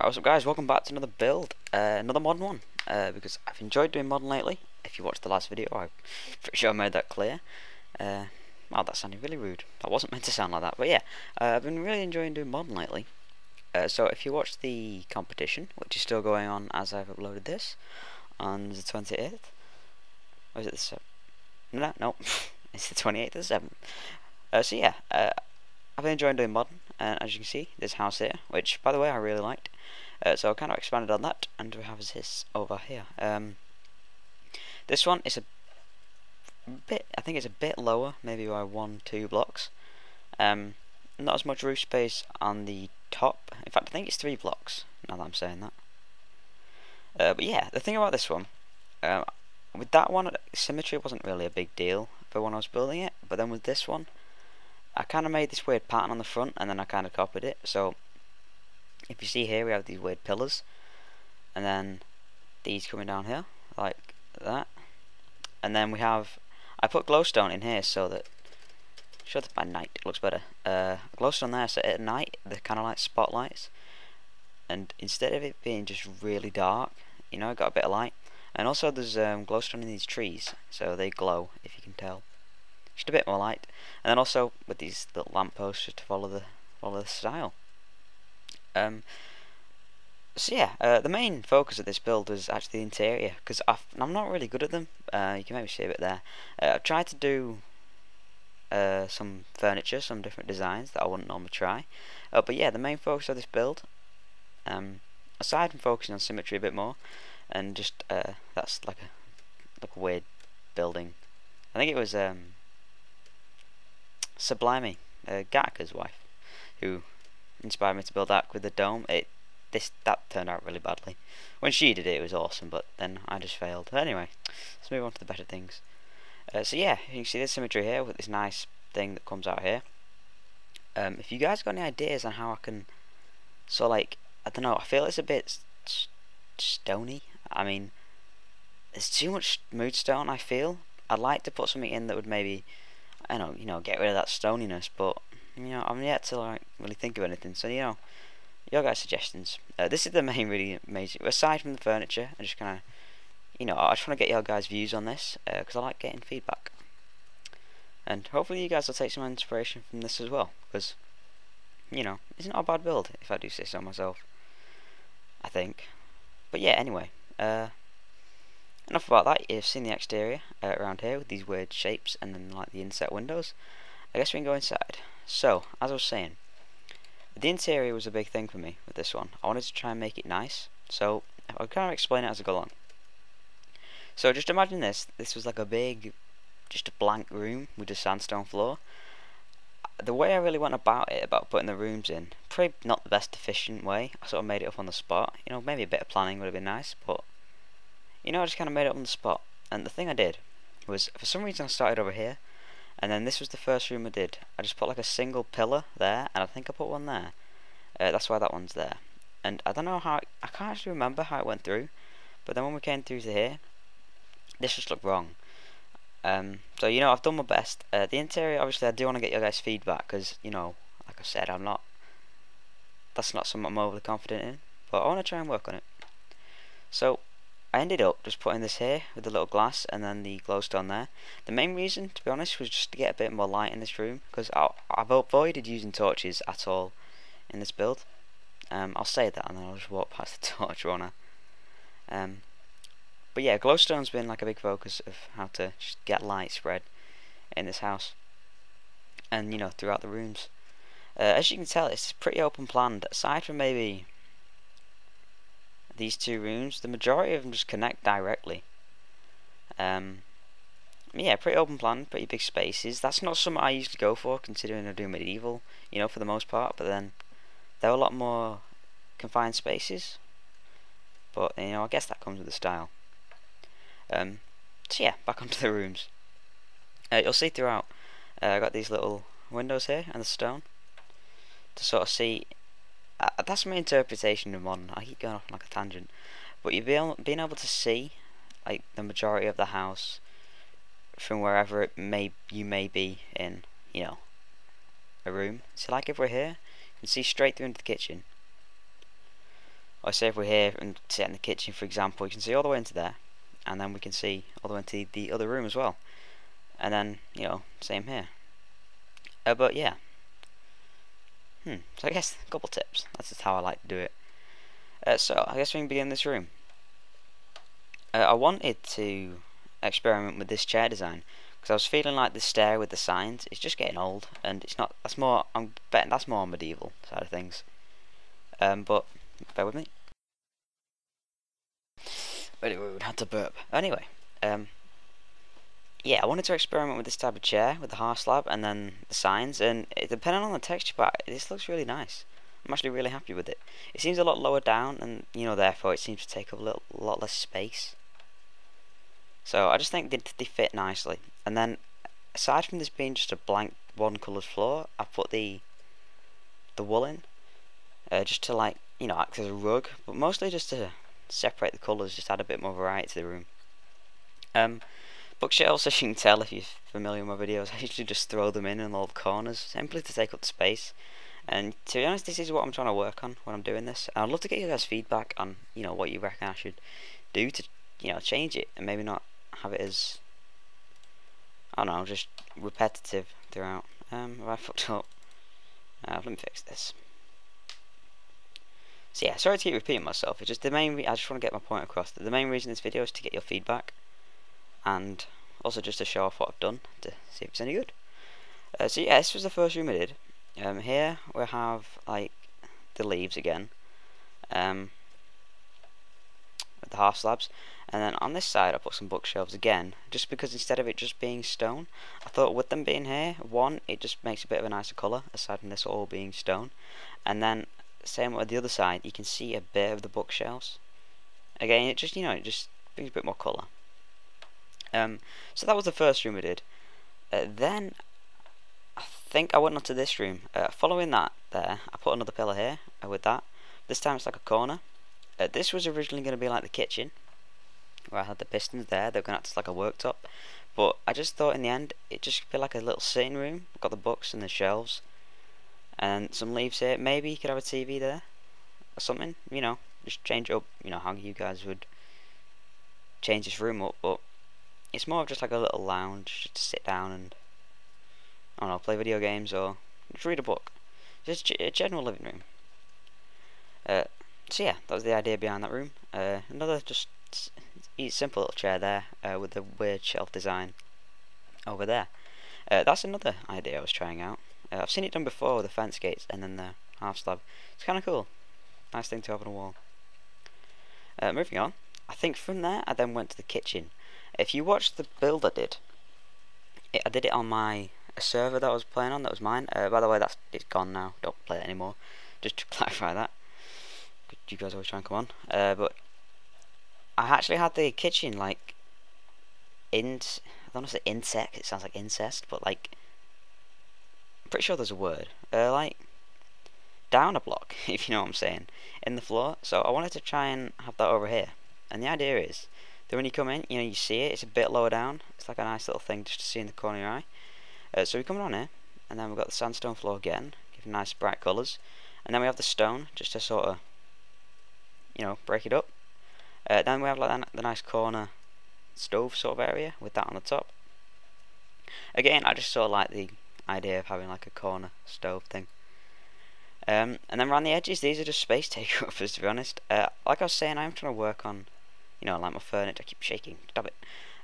Right, what's up guys, welcome back to another build, another modern one, because I've enjoyed doing modern lately. If you watched the last video, I'm pretty sure I made that clear. Wow, that sounded really rude. That wasn't meant to sound like that, but yeah, I've been really enjoying doing modern lately. So if you watched the competition, which is still going on as I've uploaded this, on the 28th, or is it the 7th? No, it's the 28th of the 7th. So yeah, I've been enjoying doing modern, and as you can see, this house here, which by the way I really liked. So I kind of expanded on that, and we have this over here. This one is a bit, I think it's a bit lower, maybe by 1-2 blocks. Not as much roof space on the top. In fact, I think it's 3 blocks. Now that I'm saying that. But yeah, the thing about this one, with that one, symmetry wasn't really a big deal for when I was building it. But then with this one, I kind of made this weird pattern on the front, and then I kind of copied it. So if you see here, we have these weird pillars, and then these coming down here like that, and then we have, I put glowstone in here so that, show that by night it looks better. Glowstone there, so at night they're kind of like spotlights, and instead of it being just really dark, you know, it got a bit of light. And also there's glowstone in these trees, so they glow, if you can tell, just a bit more light. And then also with these little lampposts just to follow the style. So yeah, the main focus of this build was actually the interior, because I'm not really good at them. You can maybe see a bit there. I've tried to do some furniture, some different designs that I wouldn't normally try. But yeah, the main focus of this build, aside from focusing on symmetry a bit more, and just that's like a weird building. I think it was Sublimey, Gatka's wife, who inspired me to build that with the dome. That turned out really badly. When she did it, it was awesome, but then I just failed. Anyway, let's move on to the better things. So yeah, you can see this symmetry here with this nice thing that comes out here. If you guys got any ideas on how I can, so like, I don't know, I feel it's a bit stony. I mean, there's too much mood stone, I feel. I'd like to put something in that would maybe, I don't know, you know, get rid of that stoniness, but you know, I'm yet to like really think of anything. So you know, your guys' suggestions. This is the main really amazing. Aside from the furniture, I just kind of, you know, I just want to get your guys' views on this because I like getting feedback, and hopefully you guys will take some inspiration from this as well. Because you know, it's not a bad build if I do say so myself, I think. But yeah, anyway, enough about that. You've seen the exterior around here with these weird shapes and then like the inset windows. I guess we can go inside. So, as I was saying, the interior was a big thing for me with this one. I wanted to try and make it nice, so I'll kind of explain it as I go along. So just imagine this. This was like a big, just a blank room with a sandstone floor. The way I really went about it, about putting the rooms in, probably not the best efficient way. I sort of made it up on the spot. You know, maybe a bit of planning would have been nice, but you know, I just kind of made it up on the spot. And the thing I did was, for some reason I started over here, and then this was the first room I did. I just put like a single pillar there, and I think I put one there. That's why that one's there. And I don't know how, I can't actually remember how it went through, but then when we came through to here, this just looked wrong. So you know, I've done my best. The interior, obviously I do want to get your guys' feedback, because you know, like I said, that's not something I'm overly confident in, but I want to try and work on it. So I ended up just putting this here with the little glass and then the glowstone there. The main reason, to be honest, was just to get a bit more light in this room, because I've avoided using torches at all in this build. I'll say that and then I'll just walk past the torch runner. But yeah, glowstone's been like a big focus of how to just get light spread in this house, and you know, throughout the rooms. As you can tell, it's pretty open planned. Aside from maybe these 2 rooms, the majority of them just connect directly. Yeah, pretty open plan, pretty big spaces. That's not something I usually go for, considering I do medieval, you know, for the most part. But then there are a lot more confined spaces. But you know, I guess that comes with the style. So yeah, back onto the rooms. You'll see throughout, I got these little windows here and the stone to sort of see. That's my interpretation of modern. I keep going off on like a tangent, but you've being able to see like the majority of the house from wherever you may be in, you know, a room. So like if we're here, you can see straight through into the kitchen. Or say if we're here and sit in the kitchen, for example, you can see all the way into there, and then we can see all the way into the other room as well. And then, you know, same here. But yeah. So I guess a couple tips. That's just how I like to do it. So I guess we can begin this room. I wanted to experiment with this chair design because I was feeling like the stair with the signs is just getting old, and it's not. That's more. I'm betting that's more medieval side of things. But bear with me. Anyway, we had to burp. Anyway, yeah, I wanted to experiment with this type of chair with the half slab and then the signs, and depending on the texture, but this looks really nice. I'm actually really happy with it. It seems a lot lower down, and you know, therefore it seems to take up a lot less space. So I just think they fit nicely. And then, aside from this being just a blank one coloured floor, I put the wool in just to, like, you know, act as a rug, but mostly just to separate the colours, just add a bit more variety to the room. Bookshelves, as you can tell if you're familiar with my videos, I usually just throw them in all the corners, simply to take up the space. And to be honest, this is what I'm trying to work on when I'm doing this. And I'd love to get you guys feedback on, you know, what you reckon I should do to, you know, change it and maybe not have it as, I don't know, just repetitive throughout. Have I fucked up? Let me fix this. So yeah, sorry to keep repeating myself. It's just the main. I just want to get my point across. The main reason this video is to get your feedback, and also just to show off what I've done to see if it's any good. So yeah, this was the first room I did. Here we have like the leaves again, with the half slabs, and then on this side I put some bookshelves again, just because instead of it just being stone, I thought with them being here, one, it just makes a bit of a nicer colour aside from this all being stone, and then same with the other side, you can see a bit of the bookshelves. Again, it just, you know, it just brings a bit more colour. So that was the first room I did. Then I think I went on to this room. Following that there, I put another pillar here with that. This time it's like a corner. This was originally going to be like the kitchen, where I had the pistons there. They were going to act as like a worktop. But I just thought in the end, it just could be like a little sitting room. Got the books and the shelves. And some leaves here. Maybe you could have a TV there. Or something, you know. Just change it up, you know, how you guys would change this room up. But it's more of just like a little lounge, just to sit down and, I don't know, play video games or just read a book. Just a general living room. So yeah, that was the idea behind that room. Another just simple little chair there with the weird shelf design over there. That's another idea I was trying out. I've seen it done before with the fence gates and then the half slab. It's kind of cool. Nice thing to have on a wall. Moving on. I think from there I then went to the kitchen. If you watched the build I did it on my server that I was playing on. That was mine. By the way, it's gone now. Don't play it anymore. Just to clarify that. You guys always try and come on. But I actually had the kitchen like I don't want to say insect. It sounds like incest, but like I'm pretty sure there's a word. Like down a block, if you know what I'm saying, in the floor. So I wanted to try and have that over here. And the idea is that when you come in, you know, you see it. It's a bit lower down. It's like a nice little thing just to see in the corner of your eye. So we come on here, and then we've got the sandstone floor again, giving nice bright colours. And then we have the stone, just to sort of, you know, break it up. Then we have like the nice corner stove sort of area with that on the top. Again, I just sort of like the idea of having like a corner stove thing. And then around the edges, these are just space takeovers, to be honest. Like I was saying, I'm trying to work on, you know, like my furniture. I keep shaking. Stop it.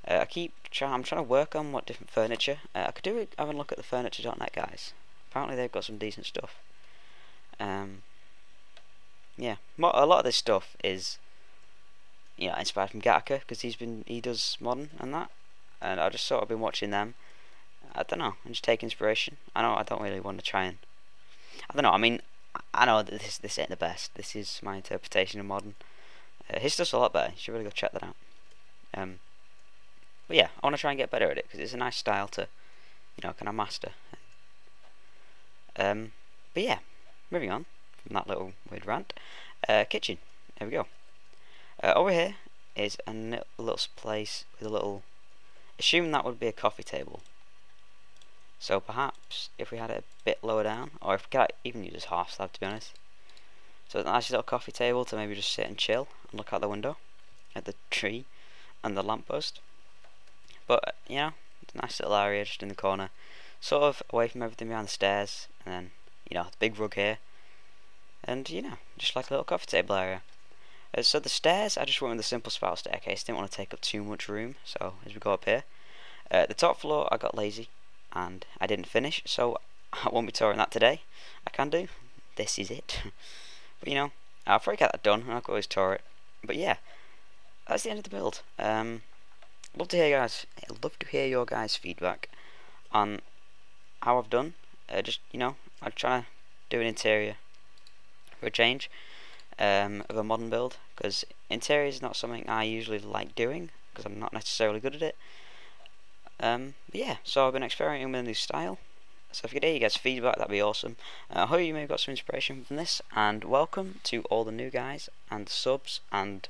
I'm trying to work on what different furniture. I could have a look at the furniture.net guys. Apparently they've got some decent stuff. Yeah, a lot of this stuff is, you know, inspired from Gattaca, because he does modern and that, and I just sort of been watching them. I don't know, and just take inspiration. I know I don't really want to try and, I don't know. I mean, I know that this ain't the best. This is my interpretation of modern. His stuff's a lot better. You should really go check that out. But yeah, I want to try and get better at it because it's a nice style to, you know, kind of master. But yeah, moving on from that little weird rant. Kitchen. There we go. Over here is a little place with a little. Assume that would be a coffee table. So perhaps if we had it a bit lower down, or if we could even use this half slab, to be honest, So it's a nice little coffee table to maybe just sit and chill and look out the window at the tree and the lamppost. But you know, it's a nice little area just in the corner, sort of away from everything behind the stairs, and then you know, the big rug here, and you know, just like a little coffee table area. So the stairs, I just went with a simple spiral staircase. Didn't want to take up too much room. So as we go up here, the top floor I got lazy and I didn't finish, so I won't be touring that today. I can do. This is it. But you know, I'll probably get that done and I can always tour it. But yeah, that's the end of the build. Love to hear your guys' feedback on how I've done. Just you know, I'm trying to do an interior for a change of a modern build, because interior is not something I usually like doing because I'm not necessarily good at it. But yeah, so I've been experimenting with a new style. So if you could hear you guys' feedback, that'd be awesome. I hope you may have got some inspiration from this, and welcome to all the new guys and subs and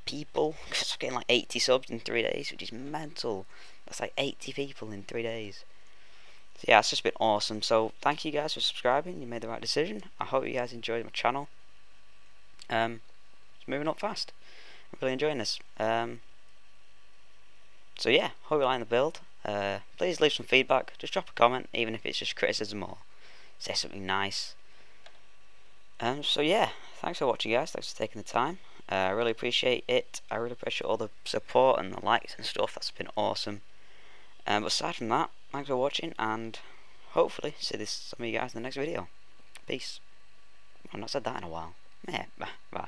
people, because I'm getting like 80 subs in 3 days, which is mental. That's like 80 people in 3 days. So yeah, it's just been awesome. So thank you guys for subscribing. You made the right decision. I hope you guys enjoyed my channel. It's moving up fast. I'm really enjoying this. So yeah, hope you like the build. Please leave some feedback. Just drop a comment, even if it's just criticism or say something nice. So yeah, thanks for watching, guys. Thanks for taking the time. I really appreciate it. I really appreciate all the support and the likes and stuff. That's been awesome. But aside from that, thanks for watching, and hopefully see some of you guys in the next video. Peace. I've not said that in a while. Yeah, bye.